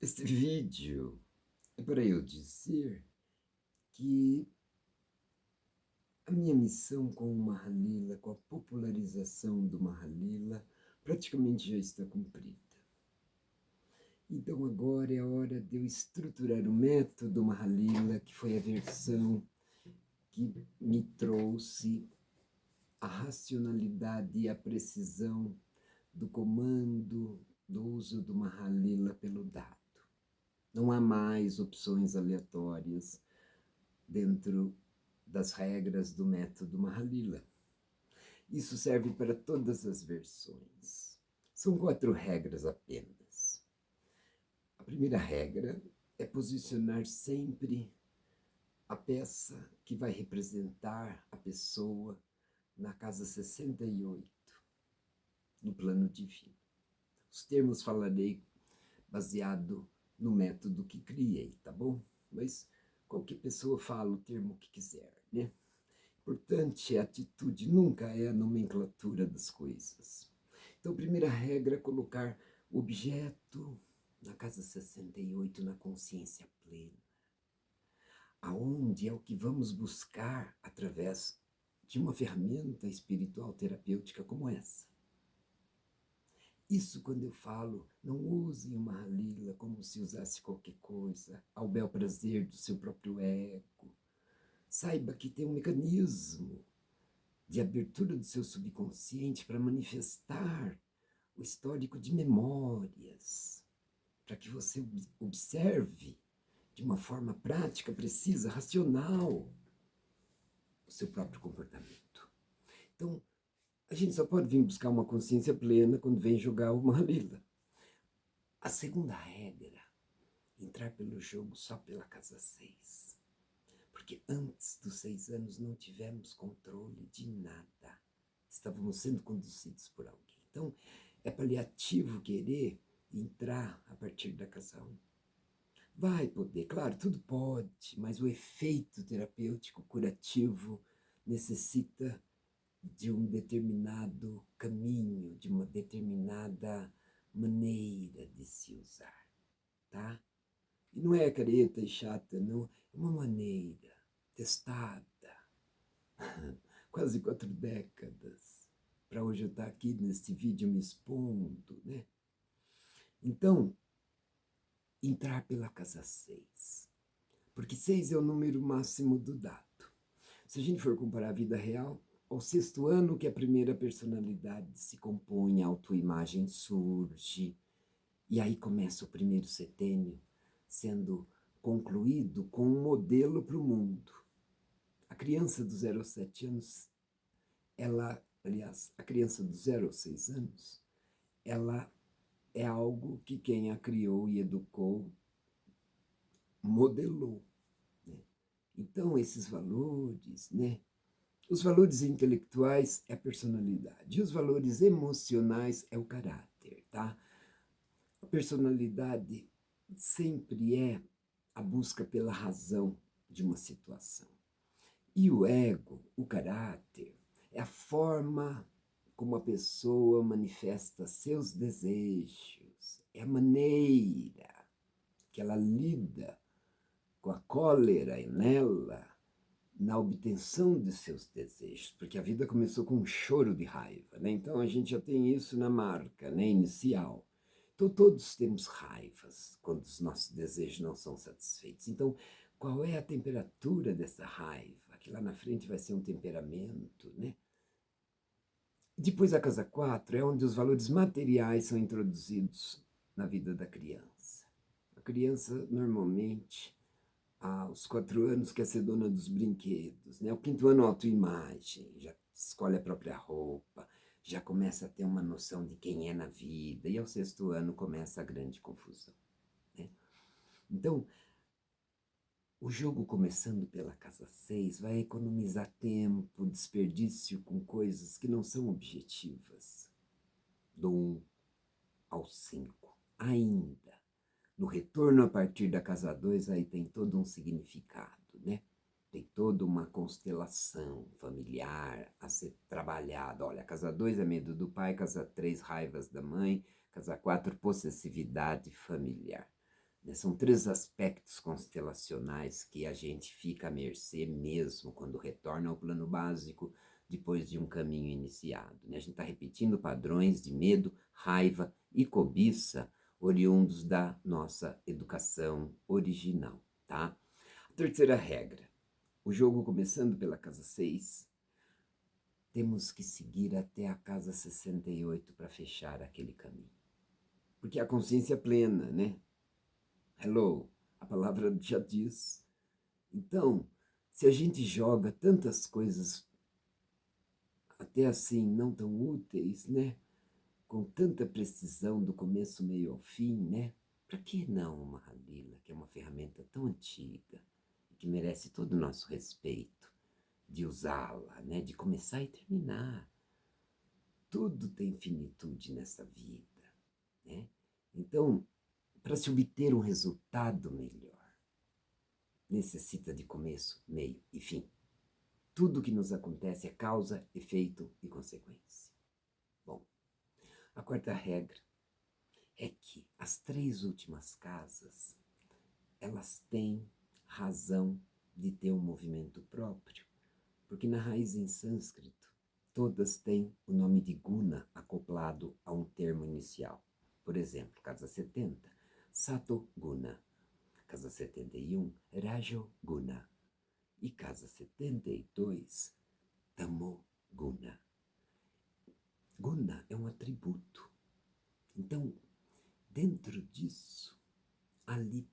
Este vídeo é para eu dizer que a minha missão com o Mahalila, com a popularização do Mahalila, praticamente já está cumprida. Então agora é a hora de eu estruturar o método Mahalila, que foi a versão que me trouxe a racionalidade e a precisão do comando, do uso do Mahalila pelo dado. Não há mais opções aleatórias dentro das regras do método Mahalila. Isso serve para todas as versões. São 4 regras apenas. A primeira regra é posicionar sempre a peça que vai representar a pessoa na casa 68, no plano divino. Os termos falarei baseado no método que criei, tá bom? Mas qualquer pessoa fala o termo que quiser, né? Importante, a atitude nunca é a nomenclatura das coisas. Então, a primeira regra é colocar o objeto na casa 68, na consciência plena, aonde é o que vamos buscar através de uma ferramenta espiritual terapêutica como essa. Isso quando eu falo, não usem o Mahalila como se usasse qualquer coisa, ao bel prazer do seu próprio ego. Saiba que tem um mecanismo de abertura do seu subconsciente para manifestar o histórico de memórias, para que você observe de uma forma prática, precisa, racional, o seu próprio comportamento. Então, a gente só pode vir buscar uma consciência plena quando vem jogar o Mahalila. A segunda regra, entrar pelo jogo só pela casa 6. Porque antes dos 6 anos não tivemos controle de nada. Estávamos sendo conduzidos por alguém. Então, é paliativo querer entrar a partir da casa 1. Vai poder, claro, tudo pode, mas o efeito terapêutico curativo necessita de um determinado caminho, de uma determinada maneira de se usar, tá? E não é careta e chata, não. É uma maneira testada, quase 4 décadas, para hoje eu estar aqui nesse vídeo me expondo, né? Então, entrar pela casa 6, porque 6 é o número máximo do dado. Se a gente for comparar a vida real, ao 6º ano que a primeira personalidade se compõe, a autoimagem surge, e aí começa o primeiro setênio sendo concluído com um modelo para o mundo. A criança do 0 aos 7 anos, a criança do 0 aos 6 anos, ela é algo que quem a criou e educou modelou, né? Então, esses valores, né? Os valores intelectuais é a personalidade, e os valores emocionais é o caráter, tá? A personalidade sempre é a busca pela razão de uma situação. E o ego, o caráter, é a forma como a pessoa manifesta seus desejos, é a maneira que ela lida com a cólera nela, na obtenção de seus desejos, porque a vida começou com um choro de raiva, né? Então a gente já tem isso na marca, né, inicial. Então todos temos raivas quando os nossos desejos não são satisfeitos. Então, qual é a temperatura dessa raiva? Que lá na frente vai ser um temperamento, né? Depois a casa 4 é onde os valores materiais são introduzidos na vida da criança. A criança normalmente aos 4 anos quer ser dona dos brinquedos, né? O 5º ano, autoimagem, já escolhe a própria roupa, já começa a ter uma noção de quem é na vida, e ao 6º ano começa a grande confusão, né? Então, o jogo começando pela casa 6 vai economizar tempo, desperdício com coisas que não são objetivas, do 1 ao 5, ainda. No retorno a partir da casa 2, aí tem todo um significado, né? Tem toda uma constelação familiar a ser trabalhada. Olha, casa 2 é medo do pai, casa 3, raivas da mãe, casa 4, possessividade familiar. né? São 3 aspectos constelacionais que a gente fica à mercê mesmo quando retorna ao plano básico, depois de um caminho iniciado, né? A gente está repetindo padrões de medo, raiva e cobiça oriundos da nossa educação original, tá? A terceira regra, o jogo começando pela casa 6, temos que seguir até a casa 68 para fechar aquele caminho. Porque a consciência plena, né? Hello, a palavra já diz. Então, se a gente joga tantas coisas até assim não tão úteis, né? Com tanta precisão do começo, meio ao fim, né? Para que não uma Halila, que é uma ferramenta tão antiga e que merece todo o nosso respeito de usá-la, né? De começar e terminar. Tudo tem finitude nessa vida, né? Então, para se obter um resultado melhor, necessita de começo, meio e fim. Tudo que nos acontece é causa, efeito e consequência. Bom, a quarta regra é que as 3 últimas casas, elas têm razão de ter um movimento próprio, porque na raiz em sânscrito, todas têm o nome de guna acoplado a um termo inicial. Por exemplo, casa 70, Sato Guna. Casa 71, Rajo Guna. E casa 72, Tamo Guna. Guna é um atributo. Então, dentro disso, ali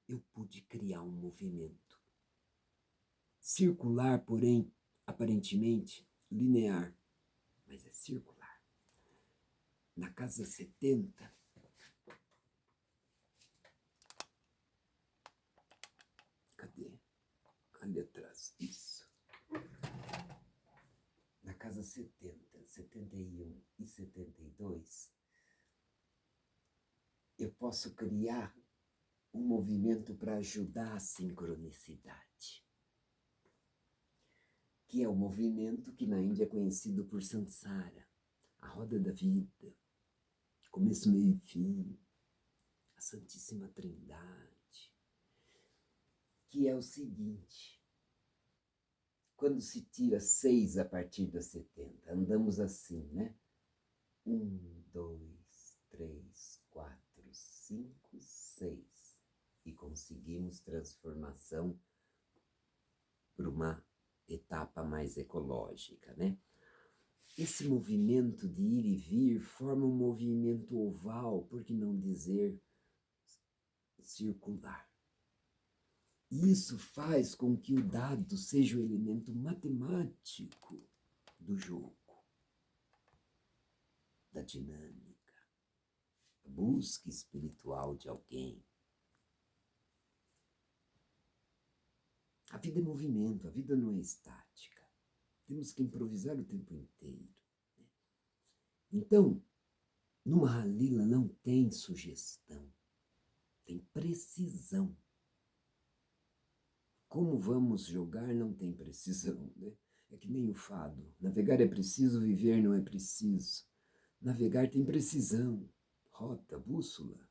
eu pude criar um movimento. Circular, porém, aparentemente linear, mas é circular. Na casa 70, cadê? Ali atrás, isso. Na casa 70, 71 e 72, eu posso criar um movimento para ajudar a sincronicidade, que é o movimento que na Índia é conhecido por Samsara, a roda da vida, começo, meio e fim, a Santíssima Trindade, que é o seguinte: quando se tira 6 a partir das 70, andamos assim, né? 1, 2, 3, 4, 5, 6. E conseguimos transformação para uma etapa mais ecológica, né? Esse movimento de ir e vir forma um movimento oval, por que não dizer circular? E isso faz com que o dado seja o elemento matemático do jogo, da dinâmica, da busca espiritual de alguém. A vida é movimento, a vida não é estática. Temos que improvisar o tempo inteiro. Então, numa Halila não tem sugestão, tem precisão. Como vamos jogar não tem precisão, né? É que nem o fado. Navegar é preciso, viver não é preciso. Navegar tem precisão, rota, bússola.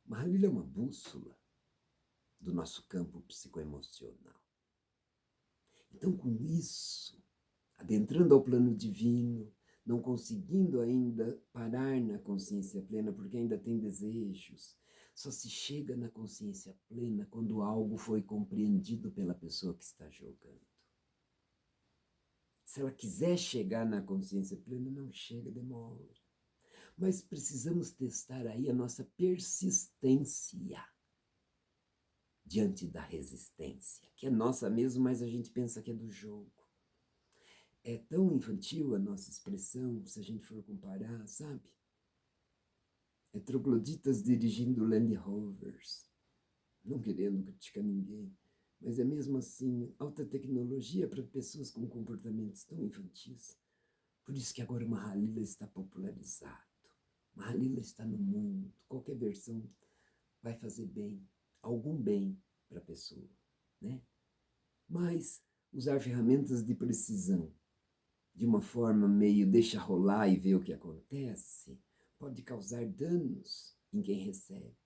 Uma Halila é uma bússola do nosso campo psicoemocional. Então, com isso, adentrando ao plano divino, não conseguindo ainda parar na consciência plena, porque ainda tem desejos, só se chega na consciência plena quando algo foi compreendido pela pessoa que está jogando. Se ela quiser chegar na consciência plena, não chega, demora. Mas precisamos testar aí a nossa persistência diante da resistência, que é nossa mesmo, mas a gente pensa que é do jogo. É tão infantil a nossa expressão, se a gente for comparar, sabe? É trogloditas dirigindo Land Rovers, não querendo criticar ninguém, mas é mesmo assim, alta tecnologia para pessoas com comportamentos tão infantis. Por isso que agora uma Halila está popularizado. Uma Halila está no mundo, qualquer versão vai fazer bem, algum bem para a pessoa, né? Mas usar ferramentas de precisão de uma forma meio deixa rolar e ver o que acontece, pode causar danos em quem recebe.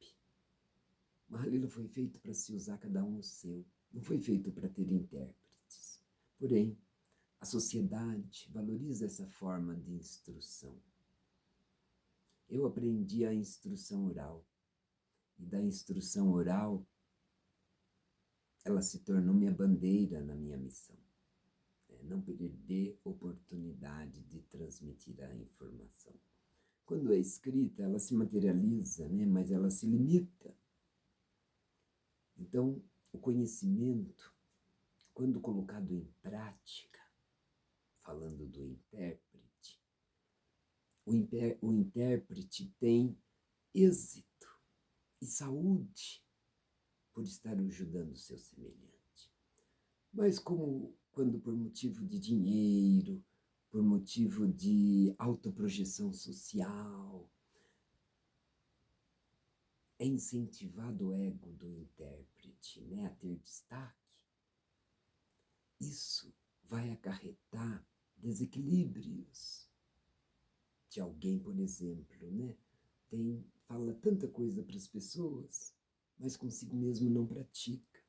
Mahalila foi feito para se usar cada um o seu, não foi feito para ter intérpretes. Porém, a sociedade valoriza essa forma de instrução. Eu aprendi a instrução oral, e da instrução oral, ela se tornou minha bandeira na minha missão. Não perder oportunidade de transmitir a informação. Quando é escrita, ela se materializa, né? Mas ela se limita. Então, o conhecimento, quando colocado em prática, falando do intérprete, o intérprete tem êxito e saúde por estar ajudando o seu semelhante. Mas quando por motivo de dinheiro, por motivo de autoprojeção social, é incentivado o ego do intérprete, né, a ter destaque, isso vai acarretar desequilíbrios de alguém, por exemplo, né? Fala tanta coisa para as pessoas, mas consigo mesmo não pratica.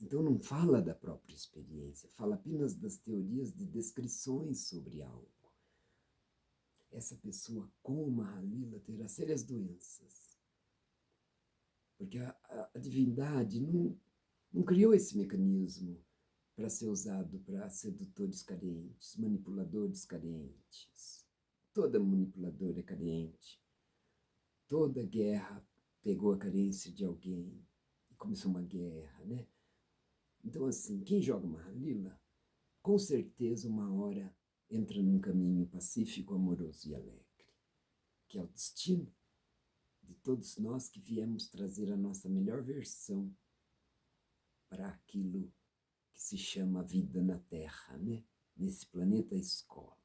Então não fala da própria experiência, fala apenas das teorias de descrições sobre algo. Essa pessoa com Mahalila terá sérias doenças, porque a divindade não criou esse mecanismo para ser usado para sedutores carentes, manipuladores carentes. Toda manipuladora é carente. Toda guerra pegou a carência de alguém e começou uma guerra, né? Então, assim, quem joga Mahalila, com certeza uma hora entra num caminho pacífico, amoroso e alegre, que é o destino de todos nós que viemos trazer a nossa melhor versão para aquilo que se chama vida na Terra, né? Nesse planeta escola.